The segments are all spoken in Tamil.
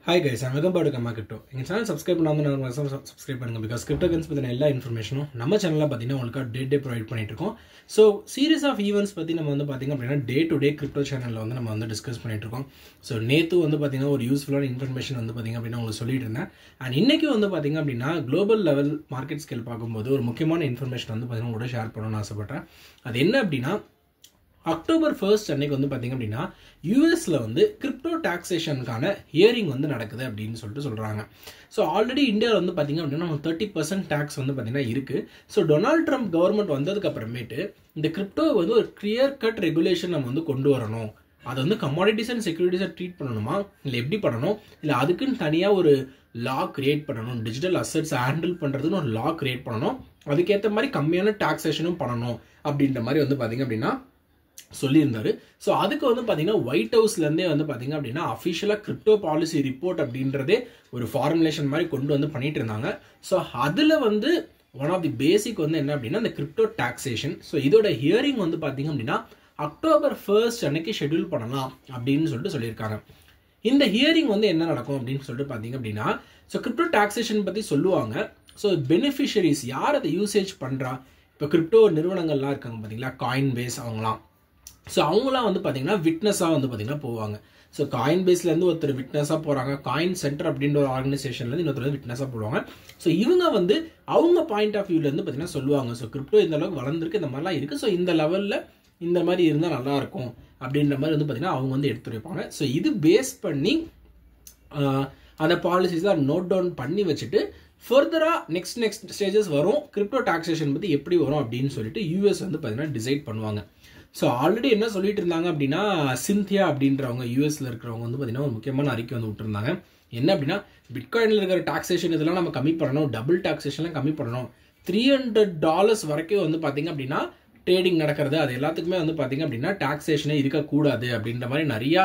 Hi guys, I'm welcome back to Kamma Crypto. எங்க சேனல் சப்ஸ்கிரைப் பண்ணாம சப்ஸ்கிரைப் பண்ணுங்க because crypto coins பத்தின எல்லா இன்ஃபர்மேஷனும் நம்ம சேனல்ல பாத்தீங்கன்னா உங்களுக்கு டே ப்ரொவைட் பண்ணிட்டு இருக்கோம். So series of events பத்தி நம்ம வந்து பாத்தீங்க அப்படினா டே டு டே crypto சேனல்ல வந்து நம்ம வந்து டிஸ்கஸ் பண்ணிட்டு இருக்கோம். So நேத்து வந்து பாத்தீங்கன்னா ஒரு யூஸ்ஃபுல்லான இன்ஃபர்மேஷன் வந்து பாத்தீங்க அப்படினா உங்களுக்கு சொல்லிட்டு இருந்தேன். And இன்னைக்கு வந்து பாத்தீங்க அப்படினா குளோபல் லெவல் மார்க்கெட் ஸ்கேல் பாக்கும்போது ஒரு முக்கியமான இன்ஃபர்மேஷன் வந்து பாத்தீங்கன்னா உங்களோட ஷேர் பண்ணனும்னு ஆசைப்பட்டேன். அது என்ன அப்படினா அக்டோபர் 1 அன்னைக்கு வந்து பாத்தீங்க அப்படினா யுஎஸ்ல வந்து கிரிப்டோ டாக்ஸேஷனுக்கான ஹியரிங் வந்து நடக்குது அப்படின்னு சொல்றாங்க. ஸோ ஆல்ரெடி இந்தியாவில் வந்து பாத்தீங்க அப்படின்னா 30% டாக்ஸ் வந்து பாத்தீங்கன்னா இருக்கு. ஸோ டொனால்ட் ட்ரம்ப் கவர்மெண்ட் வந்ததுக்கு அப்புறமேட்டு இந்த கிரிப்டோ வந்து ஒரு கிளியர் கட் ரெகுலேஷன் நம்ம வந்து கொண்டு வரணும். அது வந்து கமாடிட்டிஸ் அண்ட் செக்யூரிட்டிஸை ட்ரீட் பண்ணணுமா, இல்லை எப்படி பண்ணணும், இல்லை அதுக்குன்னு தனியாக ஒரு லா கிரியேட் பண்ணணும், டிஜிட்டல் அசெட்ஸ் ஹேண்டில் பண்ணுறதுன்னு ஒரு லா கிரியேட் பண்ணணும், அதுக்கேற்ற மாதிரி கம்மியான டாக்ஸேஷனும் பண்ணணும் அப்படின்ற மாதிரி வந்து பாத்தீங்க அப்படின்னா சொல்லியிருந்தாரு. ஸோ அதுக்கு வந்து பார்த்தீங்கன்னா ஒயிட் ஹவுஸ்லேருந்தே வந்து பார்த்தீங்க அப்படின்னா அஃபிஷியலாக கிரிப்டோ பாலிசி ரிப்போர்ட் அப்படின்றதே ஒரு ஃபார்முலேஷன் மாதிரி கொண்டு வந்து பண்ணிட்டு இருந்தாங்க. ஸோ அதில் வந்து ஒன் ஆஃப் தி பேசிக் வந்து என்ன அப்படின்னா இந்த கிரிப்டோ டாக்ஸேஷன். ஸோ இதோட ஹியரிங் வந்து பார்த்தீங்க அப்படின்னா அக்டோபர் 1 அன்னைக்கு ஷெட்யூல் பண்ணலாம் அப்படின்னு சொல்லியிருக்காங்க. இந்த ஹியரிங் வந்து என்ன நடக்கும் அப்படின்னு சொல்லிட்டு பார்த்தீங்க அப்படின்னா ஸோ கிரிப்டோ டாக்ஸேஷன் பற்றி சொல்லுவாங்க. ஸோ பெனிஃபிஷரிஸ் யார் அதை யூசேஜ் பண்ணுறா, இப்போ கிரிப்டோ நிறுவனங்கள்லாம் இருக்காங்க பார்த்தீங்களா, காயின் பேஸ் அவங்களாம். ஸோ அவங்களாம் வந்து பார்த்தீங்கன்னா விட்னஸாக வந்து பார்த்தீங்கன்னா போவாங்க. ஸோ காயின் பேஸ்லேருந்து ஒருத்தர் விட்னஸாக போகிறாங்க, காயின் சென்டர் அப்படின்ற ஒரு ஆர்கனைசேஷன்லேருந்து இன்னொருத்தர் விட்னஸாக போடுவாங்க. ஸோ இவங்க வந்து அவங்க பாயிண்ட் ஆஃப் வியூலேருந்து பார்த்தீங்கன்னா சொல்லுவாங்க, ஸோ கிரிப்டோ இந்த அளவுக்கு வளர்ந்துருக்கு, இந்த மாதிரிலாம் இருக்குது, ஸோ இந்த லெவலில் இந்த மாதிரி இருந்தால் நல்லாயிருக்கும் அப்படின்ற மாதிரி வந்து பார்த்தீங்கன்னா அவங்க வந்து எடுத்து வைப்பாங்க. ஸோ இது பேஸ் பண்ணி அந்த பாலிசிஸ்லாம் நோட் டவுன் பண்ணி வச்சுட்டு ஃபர்தராக நெக்ஸ்ட் ஸ்டேஜஸ் வரும், கிரிப்டோ டாக்ஸேஷன் பற்றி எப்படி வரும் அப்படின்னு சொல்லிட்டு யூஎஸ் வந்து பார்த்தீங்கன்னா டிசைட் பண்ணுவாங்க. ஸோ ஆல்ரெடி என்ன சொல்லிட்டு இருந்தாங்க அப்படின்னா சிந்தியா அப்படின்றவங்க யூஎஸ்ல இருக்கிறவங்க வந்து பார்த்தீங்கன்னா ஒரு முக்கியமான அறிக்கை வந்து விட்டுருந்தாங்க. என்ன அப்படின்னா பிட்காயினில் இருக்கிற டாக்ஸேஷன் இதெல்லாம் நம்ம கம்மி பண்ணணும், டபுள் டாக்ஸேஷன்லாம் கம்மி பண்ணணும், $300 வரைக்கும் வந்து பார்த்தீங்க அப்படின்னா ட்ரேடிங் நடக்கிறது அது எல்லாத்துக்குமே வந்து பார்த்தீங்க அப்படின்னா டாக்ஸேஷனே இருக்கக்கூடாது அப்படின்ற மாதிரி நிறையா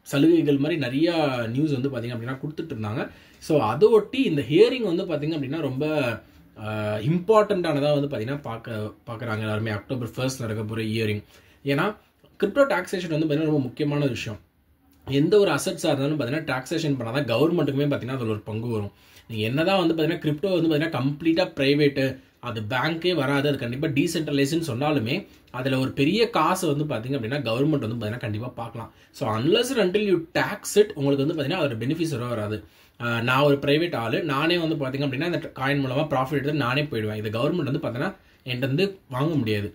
சலுகைகள் மாதிரி நிறையா நியூஸ் வந்து பார்த்தீங்க அப்படின்னா கொடுத்துட்டு இருந்தாங்க. ஸோ அதை ஒட்டி இந்த ஹியரிங் வந்து பார்த்தீங்க அப்படின்னா ரொம்ப இம்பார்ட்டண்ட்டானதாக வந்து பார்த்தீங்கன்னா பார்க்குறாங்க எல்லாருமே. அக்டோபர் 1 நடக்க போகிற ஹியரிங். ஏன்னா கிரிப்டோ டாக்ஸேஷன் வந்து பார்த்தீங்கன்னா ரொம்ப முக்கியமான விஷயம். எந்த ஒரு அசட்ஸாக இருந்தாலும் பார்த்தீங்கன்னா டாக்ஸேஷன் பண்ணால் தான் கவர்மெண்ட்டுக்குமே பார்த்தீங்கன்னா அதில் ஒரு பங்கு வரும். நீங்கள் என்ன தான் வந்து பார்த்தீங்கன்னா கிரிப்டோ வந்து பார்த்தீங்கன்னா கம்ப்ளீட்டாக ப்ரைவேட்டு, அது பேங்க்கே வராது, அது கண்டிப்பாக டீசென்ட்ரலைஸ்ன்னு சொன்னாலுமே அதில் ஒரு பெரிய காசு வந்து பார்த்தீங்க அப்படின்னா கவர்மெண்ட் வந்து பார்த்தீங்கன்னா கண்டிப்பாக பார்க்கலாம். So unless until you talks it உங்களுக்கு வந்து பார்த்தீங்கன்னா அதோட பெனிஃபிட்ஸ் வராது. நான் ஒரு பிரைவேட் ஆள், நானே வந்து பார்த்தீங்க அப்படின்னா இந்த காயின் மூலமாக ப்ராஃபிட் எடுத்து நானே போயிடுவேன். இது கவர்மெண்ட் வந்து பார்த்தீங்கன்னா என்கிட்ட வந்து வாங்க முடியாது.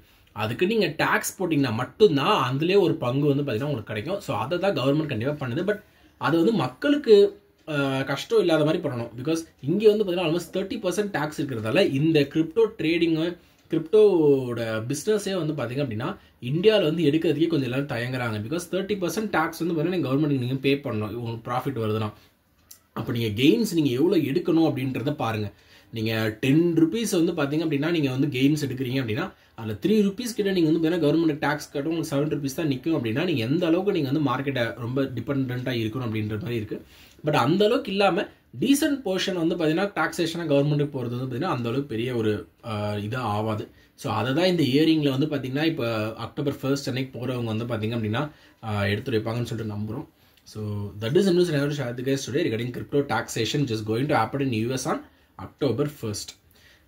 அதுக்கு நீங்கள் டேக்ஸ் போட்டிங்கன்னா மட்டும்தான் அதுலேயே ஒரு பங்கு வந்து பார்த்தீங்கன்னா உங்களுக்கு கிடைக்கும். ஸோ அதை தான் கவர்மெண்ட் கண்டிப்பாக பண்ணுது. பட் அது வந்து மக்களுக்கு கஷ்டம் இல்லாத மாதிரி பண்ணணும். பிகாஸ் இங்கே வந்து பார்த்தீங்கன்னா ஆல்மோஸ்ட் 30% டேக்ஸ் இருக்கிறதால இந்த கிரிப்டோ ட்ரேடிங்கு கிரிப்டோட பிஸ்னஸே வந்து பார்த்தீங்க அப்படின்னா இந்தியாவில் வந்து எடுக்கிறதுக்கே கொஞ்சம் எல்லாரும் தயங்குறாங்க. பிகாஸ் 30% டேக்ஸ் வந்து பார்த்தீங்கன்னா கவர்மெண்ட் நீங்கள் பே பண்ணணும் உங்களுக்கு ப்ராஃபிட் வருதுன்னா. அப்போ நீங்கள் கெயின்ஸ் நீங்கள் எவ்வளோ எடுக்கணும் அப்படின்றத பாருங்கள். நீங்கள் $10 வந்து பார்த்தீங்க அப்படின்னா நீங்கள் வந்து கெயின்ஸ் எடுக்கிறீங்க அப்படின்னா அதில் $3 கிட்ட நீங்கள் வந்து பார்த்தீங்கன்னா கவர்மெண்ட் டேக்ஸ் கட்டும் உங்களுக்கு $7 தான் நிற்கும் அப்படின்னா நீங்கள் எந்த அளவுக்கு நீங்கள் வந்து மார்க்கெட்டை ரொம்ப டிபெண்ட்டாக இருக்கணும் அப்படின்ற மாதிரி இருக்குது. பட் அந்த அளவுக்கு இல்லாமல் டீசென்ட் போர்ஷன் வந்து பார்த்தீங்கன்னா டாக்ஸேஷனாக கவர்மெண்ட்டுக்கு போகிறது வந்து பார்த்தீங்கன்னா அந்த அளவுக்கு பெரிய ஒரு இதாக ஆகாது. ஸோ அதை தான் இந்த இயரிங்கில் வந்து பார்த்தீங்கன்னா இப்போ அக்டோபர் 1 அன்னைக்கு போகிறவங்க வந்து பார்த்தீங்க அப்படின்னா எடுத்து வைப்பாங்கன்னு சொல்லிட்டு நம்புகிறோம். So that is the news I have to share with you guys today regarding crypto taxation which is going to happen in US on October 1.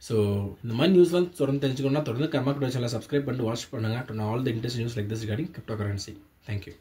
So இந்த மாதிரி நியூஸ்லாம் தொடர்ந்து தெரிஞ்சுக்கணும்னா தொடர்ந்து கர்மா கிரிப்டோ சேனலை சப்ஸ்கிரைப் பண்ணிட்டு வாட்ச் பண்ணுங்க to know all the interesting news like this regarding cryptocurrency. Thank you.